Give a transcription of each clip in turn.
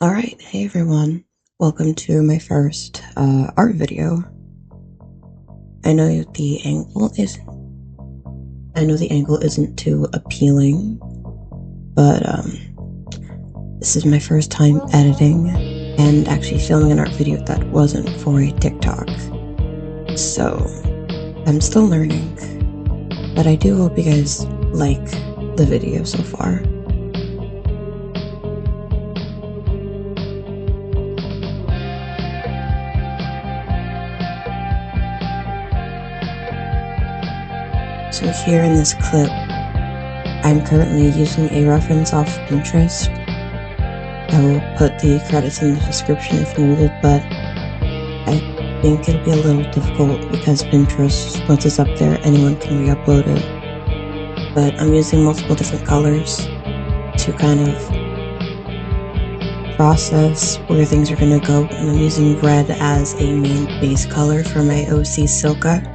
Alright, hey everyone. Welcome to my first art video. I know the angle isn't too appealing, but this is my first time editing and actually filming an art video that wasn't for a TikTok. So I'm still learning, but I do hope you guys like the video so far. So here in this clip, I'm currently using a reference off Pinterest. I will put the credits in the description if needed, but I think it'll be a little difficult because Pinterest, once it's up there, anyone can re-upload it. But I'm using multiple different colors to kind of process where things are going to go, and I'm using red as a main base color for my OC Silca.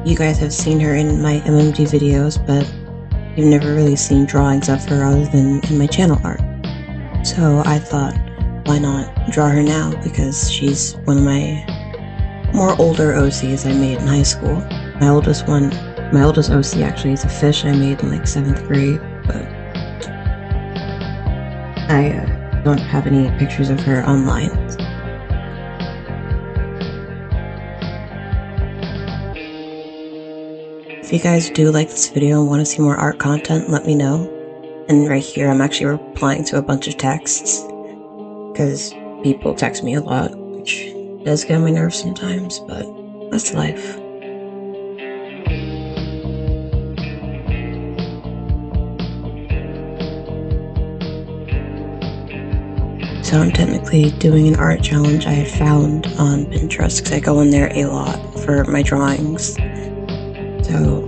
You guys have seen her in my MMG videos, but you've never really seen drawings of her other than in my channel art. So I thought, why not draw her now, because she's one of my more older OCs I made in high school. My oldest OC actually is a fish I made in like 7th grade, but I don't have any pictures of her online. If you guys do like this video and want to see more art content, let me know. And right here, I'm actually replying to a bunch of texts, because people text me a lot, which does get on my nerves sometimes, but that's life. So I'm technically doing an art challenge I had found on Pinterest, because I go in there a lot for my drawings. So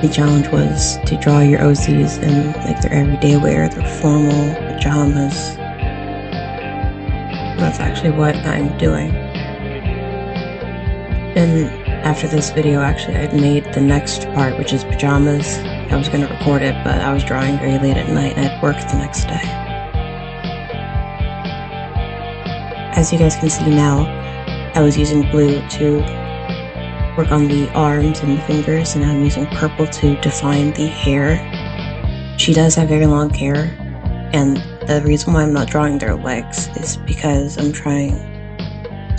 the challenge was to draw your OCs in like their everyday wear, their formal pajamas. That's actually what I'm doing. And after this video, actually, I'd made the next part, which is pajamas. I was going to record it, but I was drawing very late at night and I had work the next day. As you guys can see now, I was using blue to work on the arms and the fingers, and I'm using purple to define the hair. She does have very long hair, and the reason why I'm not drawing their legs is because I'm trying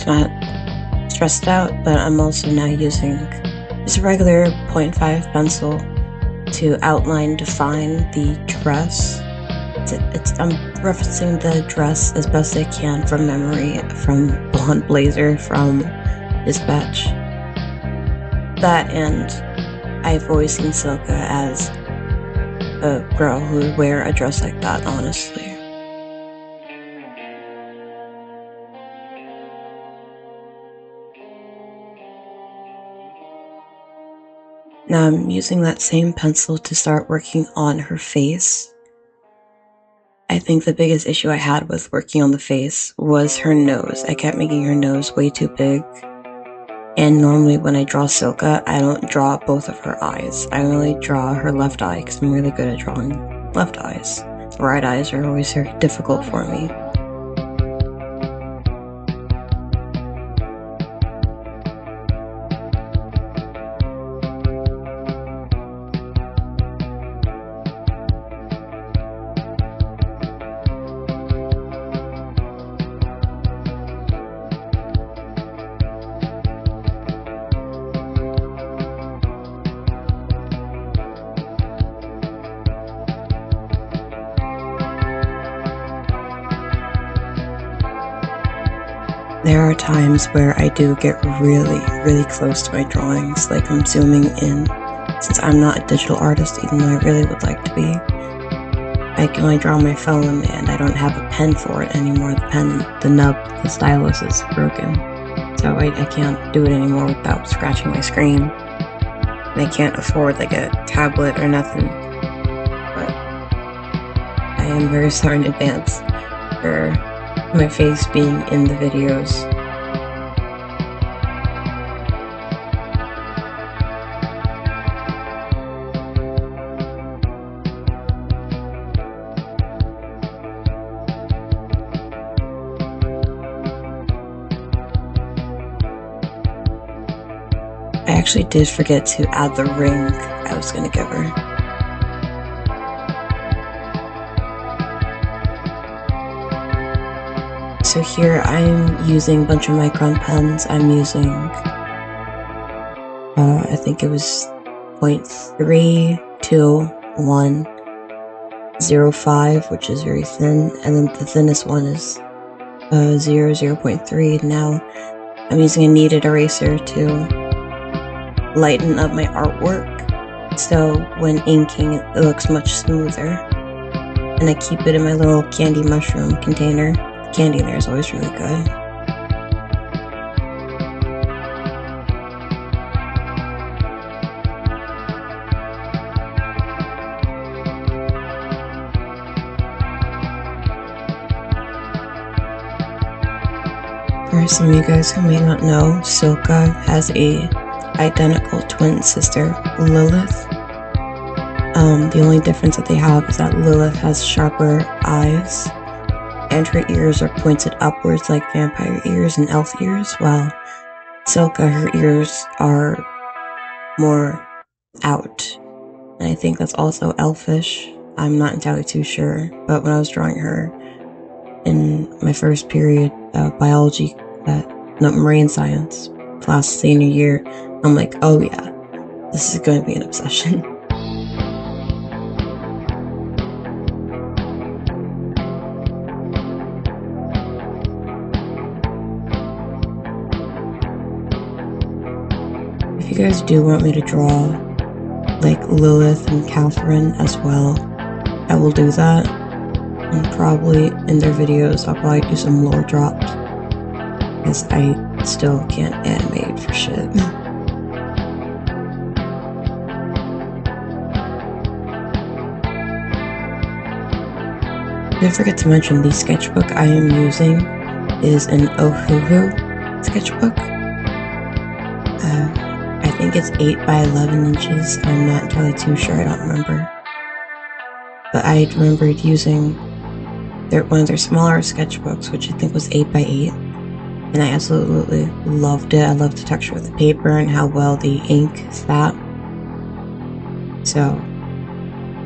to not stress it out, but I'm also now using just a regular 0.5 pencil to define the dress. I'm referencing the dress as best I can from memory, from Blonde Blazer from Dispatch. That, and I've always seen Silca as a girl who would wear a dress like that, honestly. Now I'm using that same pencil to start working on her face. I think the biggest issue I had with working on the face was her nose. I kept making her nose way too big. And normally when I draw Silca, I don't draw both of her eyes. I only draw her left eye because I'm really good at drawing left eyes. The right eyes are always very difficult for me. There are times where I do get really close to my drawings, like I'm zooming in, since I'm not a digital artist, even though I really would like to be. I can only draw on my phone, and I don't have a pen for it anymore. The nub, the stylus is broken, so I can't do it anymore without scratching my screen. And I can't afford like a tablet or nothing, but I am very sorry in advance for my face being in the videos. actually did forget to add the ring I was gonna give her. So here I'm using a bunch of micron pens. I'm using, I think it was 0.32105, which is very thin, and then the thinnest one is 0.3. Now I'm using a kneaded eraser to lighten up my artwork, so when inking it looks much smoother. And I keep it in my little candy mushroom container. The candy in there is always really good. For some of you guys who may not know, Silca has a identical twin sister, Lilith. The only difference that they have is that Lilith has sharper eyes, and her ears are pointed upwards like vampire ears and elf ears, while Silca, her ears are more out. And I think that's also elfish. I'm not entirely too sure, but when I was drawing her in my first period of biology, marine science class senior year, I'm like, oh yeah, this is going to be an obsession. If you guys do want me to draw like Lilith and Catherine as well, I will do that. And probably in their videos, I'll probably do some lore drops, because I still can't animate for shit. Did I forget to mention the sketchbook I am using is an Ohuhu sketchbook. I think it's 8 by 11 inches. I'm not entirely too sure, I don't remember. But I remembered using one of their smaller sketchbooks, which I think was 8 by 8. And I absolutely loved it. I loved the texture of the paper and how well the ink sat. So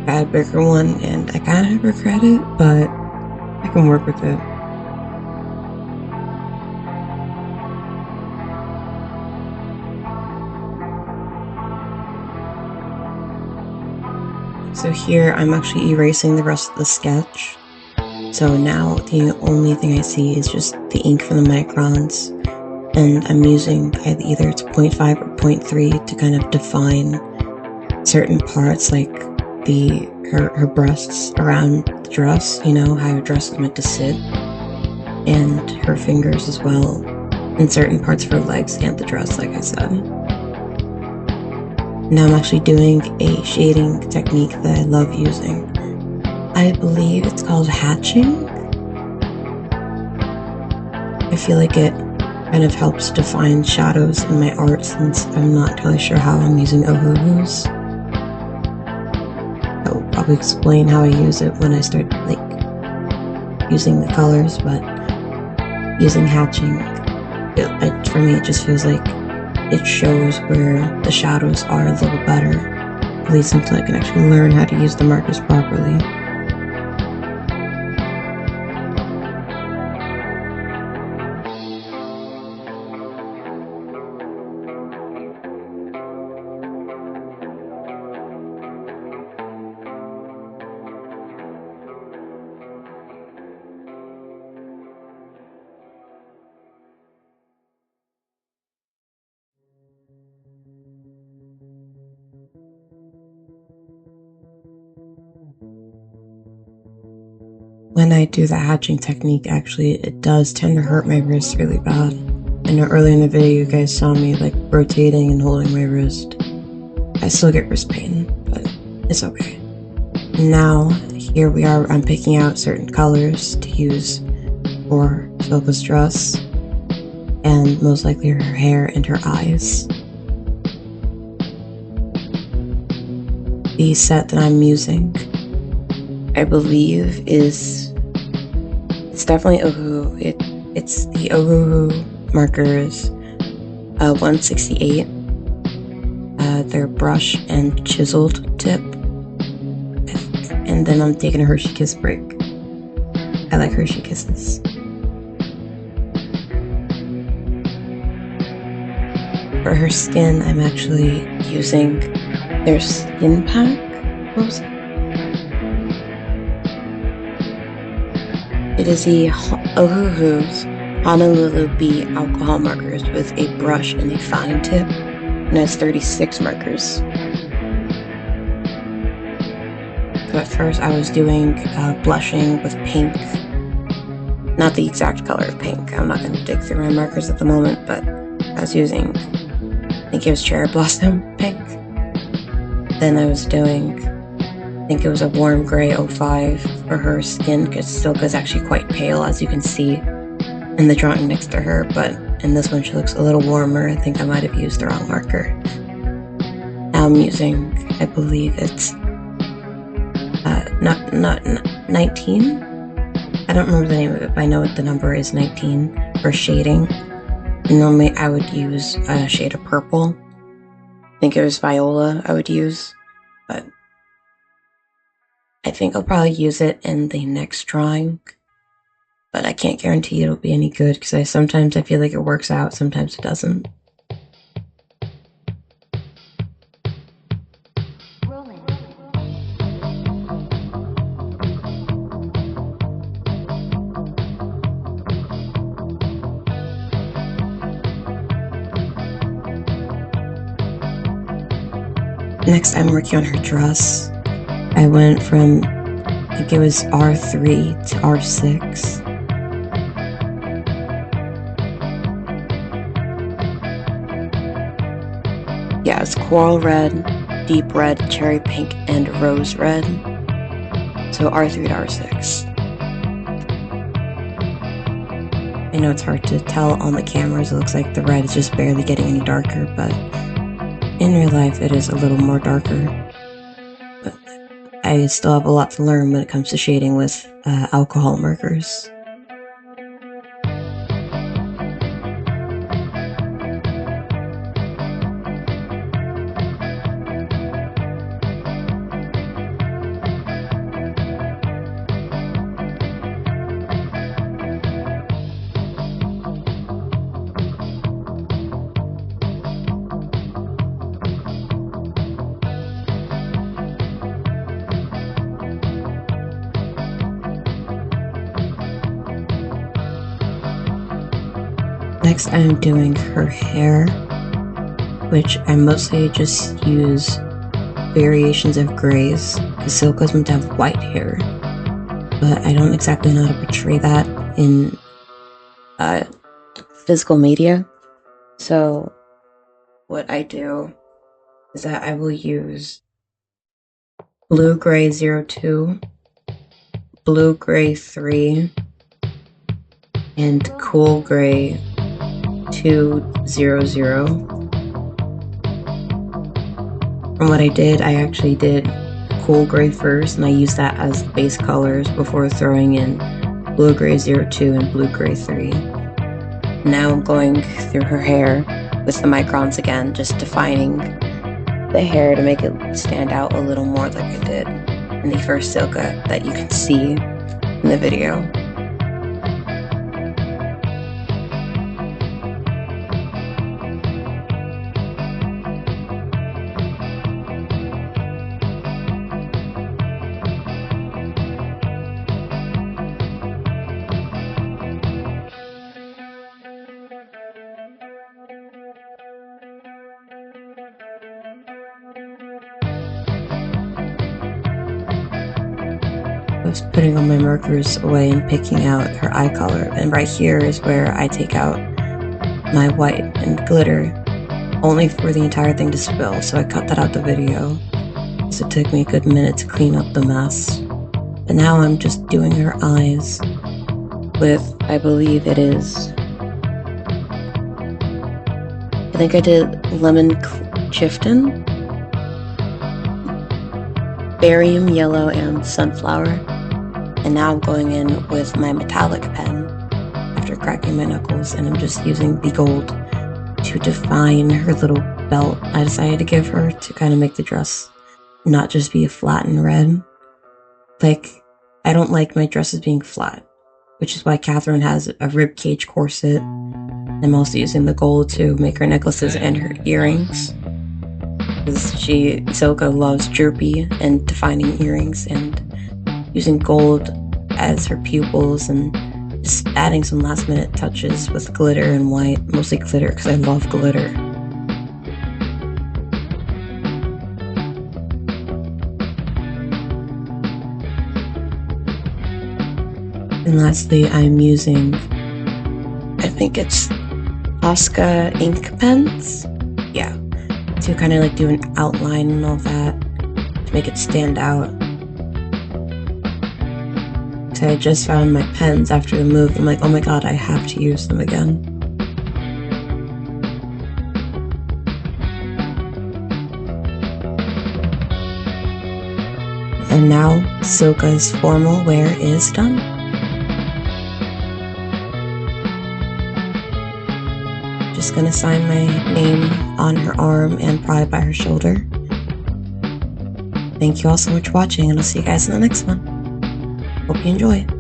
I got a bigger one, and I kind of regret it, but I can work with it. So here I'm actually erasing the rest of the sketch. So now the only thing I see is just the ink from the microns, and I'm using either it's 0.5 or 0.3 to kind of define certain parts, like her breasts around the dress, you know, how her dress is meant to sit, and her fingers as well, and certain parts of her legs and the dress, like I said. Now I'm actually doing a shading technique that I love using. I believe it's called hatching. I feel like it kind of helps define shadows in my art, since I'm not entirely sure how I'm using Ohuhus. I will probably explain how I use it when I start using the colors, but using hatching, for me it just feels like it shows where the shadows are a little better, at least until I can actually learn how to use the markers properly. When I do the hatching technique, actually, it does tend to hurt my wrist really bad. I know earlier in the video you guys saw me rotating and holding my wrist. I still get wrist pain, but it's okay. Now, here we are, I'm picking out certain colors to use for Silca's dress, and most likely her hair and her eyes. The set that I'm using, I believe, it's definitely Ohuhu. It's the Ohuhu markers 168, with their brush and chiseled tip. And then I'm taking a Hershey Kiss break. I like Hershey Kisses. For her skin, I'm actually using their skin pack. What was it? It is the Ohuhu's Honolulu Bee alcohol markers with a brush and a fine tip, and it has 36 markers. So at first I was doing blushing with pink. Not the exact color of pink. I'm not going to dig through my markers at the moment, but I was using, I think it was Cherry Blossom pink. Then I was doing, I think it was a warm gray 05 for her skin, because Silca's actually quite pale, as you can see in the drawing next to her, but in this one she looks a little warmer. I think I might have used the wrong marker. Now I'm using, I believe it's not 19? I don't remember the name of it, but I know what the number is, 19, for shading. And normally I would use a shade of purple. I think it was Viola I would use, but I think I'll probably use it in the next drawing. But I can't guarantee it'll be any good, because sometimes I feel like it works out, sometimes it doesn't. Next, I'm working on her dress. I went from, I think it was R3 to R6. Yeah, it's coral red, deep red, cherry pink, and rose red. So R3 to R6. I know it's hard to tell on the cameras. It looks like the red is just barely getting any darker, but in real life it is a little more darker. But I still have a lot to learn when it comes to shading with alcohol markers. Next, I'm doing her hair, which I mostly just use variations of grays, because Silca's meant to have white hair, but I don't exactly know how to portray that in physical media. So what I do is that I will use blue gray 02, blue gray 3, and cool gray 200. From what I did, I actually did cool gray first, and I used that as base colors before throwing in blue gray 02 and blue gray 3. Now I'm going through her hair with the microns again, just defining the hair to make it stand out a little more like I did in the first Silca that you can see in the video. I was putting all my markers away and picking out her eye color, and right here is where I take out my white and glitter, only for the entire thing to spill, so I cut that out the video, so it took me a good minute to clean up the mess. But now I'm just doing her eyes with, I believe it is, I think I did Lemon Chieftain, Barium Yellow, and Sunflower. And now I'm going in with my metallic pen after cracking my knuckles, and I'm just using the gold to define her little belt I decided to give her to kind of make the dress not just be a flat and red. Like, I don't like my dresses being flat, which is why Catherine has a ribcage corset. I'm also using the gold to make her necklaces and her earrings, because Silca loves droopy and defining earrings, and using gold as her pupils and just adding some last minute touches with glitter and white, mostly glitter because I love glitter. And lastly, I'm using, I think it's Posca ink pens, yeah, to kind of like do an outline and all that to make it stand out. So I just found my pens after the move. I'm like, oh my god, I have to use them again. And now Silca's formal wear is done. Just gonna sign my name on her arm and pride by her shoulder. Thank you all so much for watching, and I'll see you guys in the next one. Hope you enjoy.